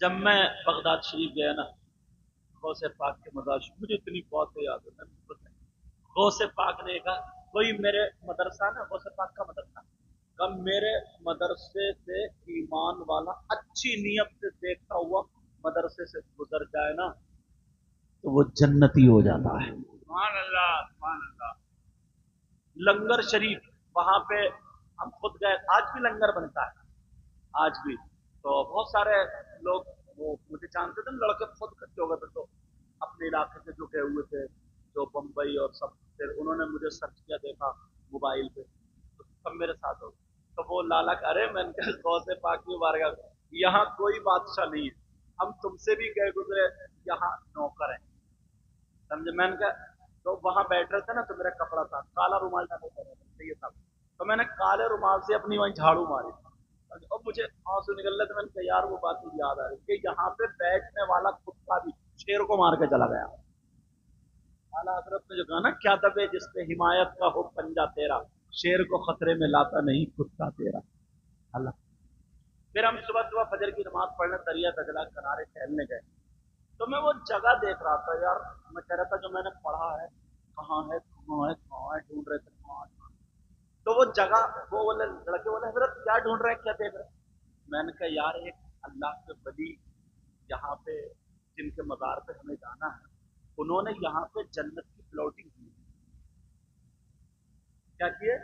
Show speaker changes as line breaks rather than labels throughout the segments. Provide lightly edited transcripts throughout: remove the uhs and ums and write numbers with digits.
جب میں بغداد شریف گیا نا، غوث پاک کے مزار شریف مجھے اتنی باتیں یاد ہے، میں غوث پاک نے کہا کوئی میرے مدرسہ نا، غوث پاک کا مدرسہ، کب میرے مدرسے سے ایمان والا اچھی نیت سے دیکھتا ہوا مدرسے سے گزر جائے نا تو وہ جنتی ہو جاتا ہے۔ سبحان اللہ، سبحان اللہ۔ لنگر شریف وہاں پہ ہم خود گئے، آج بھی لنگر بنتا ہے، آج بھی تو بہت سارے لوگ وہ مجھے جانتے تھے، لڑکے خود اکٹھے ہو گئے تھے، تو اپنے علاقے سے جو گئے ہوئے تھے، جو بمبئی اور سب، پھر انہوں نے مجھے سرچ کیا، دیکھا موبائل پہ تو سب میرے ساتھ ہو، تو وہ لالا ارے میں نے کہا غوث پاک کی بارگاہ یہاں کوئی بادشاہ نہیں ہے، ہم تم سے بھی گئے گزرے، یہاں نوکر ہیں، سمجھے؟ میں نے کہا تو وہاں بیٹھ رہے تھے نا، تو میرا کپڑا تھا کالا رومال ڈالے تھے، یہ تھا، تو میں نے کالے رومال سے اپنی وہیں جھاڑو ماری، اور مجھے آنسو نکل رہے تھے، میں نے کہا یار وہ بات مجھے یاد آ رہی کہ یہاں پہ بیٹھنے والا کتا بھی شیر کو مار کے چلا گیا۔ اعلیٰ حضرت نے جو کہا نا، کیا دبے جس پہ حمایت کا ہو پنجہ تیرا، شیر کو خطرے میں لاتا نہیں کتا تیرا۔ اللہ۔ پھر ہم صبح صبح فجر کی نماز پڑھنے دریا دجلہ کنارے ٹہلنے گئے، تو میں وہ جگہ دیکھ رہا تھا یار، میں کہہ رہا تھا جو میں نے پڑھا ہے کہاں ہے کہاں ہے کہاں ہے، ڈھونڈ رہے تھے کہاں ہے۔ تو وہ جگہ، وہ بولے لڑکے بولے حضرت کیا ڈھونڈ رہے ہیں، کیا دیکھ رہے ہیں؟ میں نے کہا یار ایک اللہ کے ولی یہاں پہ جن کے مزار پہ ہمیں جانا ہے، انہوں نے یہاں پہ جنت کی پلاٹنگ کی، کیا کیے؟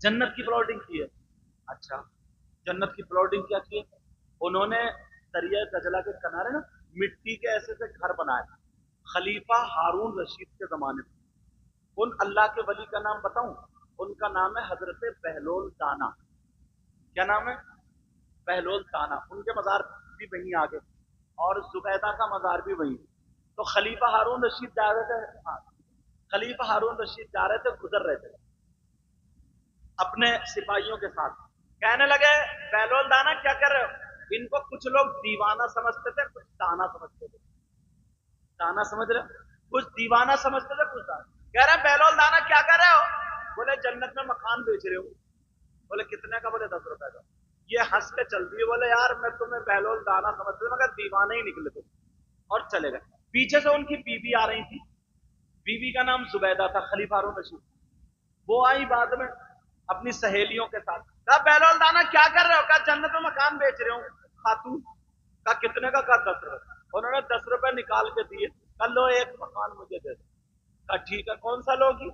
جنت کی پلاٹنگ کی ہے۔ اچھا، جنت کی پلاٹنگ کیا کی ہے؟ انہوں نے دریا دجلہ کے کنارے نا مٹی کے ایسے سے گھر بنائے، خلیفہ ہارون رشید کے زمانے میں۔ ان اللہ کے ولی کا نام بتاؤں؟ ان کا نام ہے حضرت بہلول دانا۔ کیا نام ہے؟ بہلول دانا۔ ان کے مزار بھی وہیں آگے، اور زبیدہ کا مزار بھی وہیں۔ تو خلیفہ ہارون رشید جا رہے تھے، ہاں، خلیفہ ہارون رشید جا رہے تھے، گزر رہے تھے اپنے سپاہیوں کے ساتھ، کہنے لگے بہلول دانا کیا کر رہے ہو؟ ان کو کچھ لوگ دیوانہ سمجھتے تھے، کچھ دانا سمجھتے تھے، دانا سمجھ رہے، کچھ دیوانہ سمجھتے تھے، کچھ دانا۔ کہہ رہے بہلول دانا کیا کر رہے ہو؟ بولے جنت میں مکان بیچ رہے ہوں۔ بولے کتنے کا؟ بولے 10 روپے کا۔ یہ ہنس کے چل دیے، بولے یار میں تمہیں بہلول دانا سمجھتے تھا، مگر دیوانے ہی نکلے تھے، اور چلے گئے۔ پیچھے سے ان کی بیوی آ رہی تھی، بیوی کا نام زبیدہ تھا، خلیفہ ہارون رشید، وہ آئی بعد میں اپنی سہیلیوں کے ساتھ، کہا بہلول دانا کیا کر رہے ہو؟ کہا جنت میں مکان بیچ رہے ہوں۔ خاتون، کہا کتنے کا؟ کہا 10 روپے۔ انہوں نے 10 روپے نکال کے دیے، کہا لو ایک مکان مجھے دے دو۔ کہا ٹھیک ہے، کون سا لوگی؟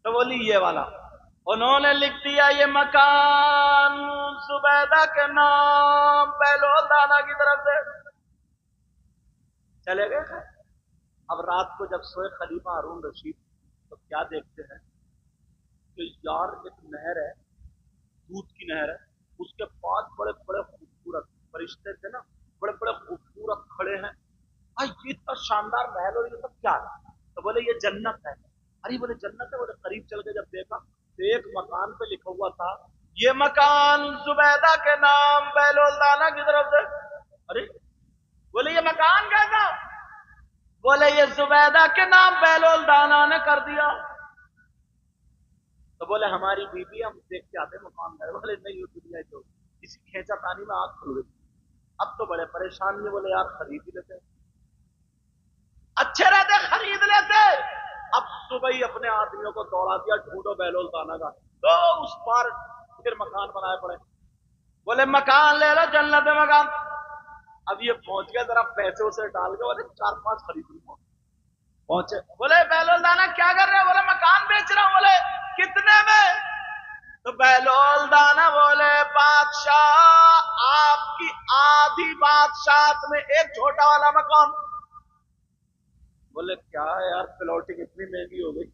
تو بولی یہ والا۔ انہوں نے لکھ دیا یہ مکان زبیدہ کے نام بہلول دانا کی طرف سے، چلے گئے۔ اب رات کو جب سوئے خلیفہ ہارون رشید، تو کیا دیکھتے ہیں کہ یار ایک نہر ہے، دودھ کی نہر ہے، اس کے پاس بڑے بڑے خوبصورت فرشتے تھے نا، بڑے بڑے خوبصورت کھڑے ہیں۔ یہ اتنا شاندار محل اور یہ سب کیا ہے؟ تو بولے یہ جنت ہے۔ ارے بولے جنت ہے؟ بولے قریب چل کے جب دیکھا تو ایک مکان پہ لکھا ہوا تھا یہ مکان زبیدہ کے نام بہلول دانا کی طرف سے۔ ارے بولے یہ مکان کیسا؟ بولے یہ زبیدہ کے نام بہلول دانا نے کر دیا۔ تو بولے ہماری بیوی ہم دیکھ کے آتے مکان ہے۔ بولے نہیں، وہ دنیا جو کسی کھینچا پانی میں آگ کھل گئی۔ اب تو بڑے پریشان ہوئے، بولے یار خرید ہی لیتے، اچھے رہتے خرید لیتے۔ اب صبح ہی اپنے آدمیوں کو دوڑا دیا، ڈھونڈو بہلول دانا کا، تو اس پار پھر مکان بنائے پڑے۔ بولے مکان لے لو، جنت میں مکان۔ اب یہ پہنچ گئے، ذرا پیسے اسے ڈال کے، بولے 4-5 خرید لوں۔ پہنچے، بولے بہلول دانا کیا کر رہے ہو؟ بولے مکان بیچ رہا ہوں۔ بولے کتنے میں؟ تو بہلول دانا بولے بادشاہ آپ کی آدھی بادشاہت میں ایک چھوٹا والا مکان۔ بولے کیا ہے یار، پلاٹنگ اتنی مہنگی ہو گئی،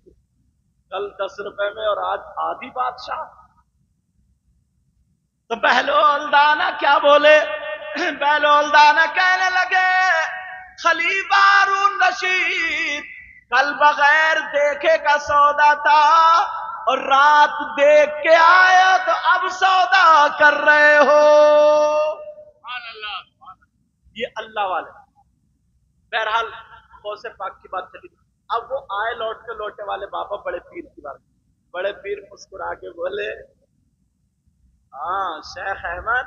کل 10 روپے میں اور آج آدھی بادشاہ۔ تو بہلول دانا کیا بولے؟ بہلول دانا کہنے لگے خلیفہ ہارون رشید کل بغیر دیکھے کا سودا تھا، اور رات دیکھ کے آیا تو اب سودا کر رہے ہو۔ یہ اللہ والے۔ بہرحال غوث پاک کی بات چلی، اب وہ آئے لوٹ کے لوٹے والے بابا بڑے پیر کی بات، بڑے پیر مسکرا کے بولے ہاں شیخ احمد،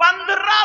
15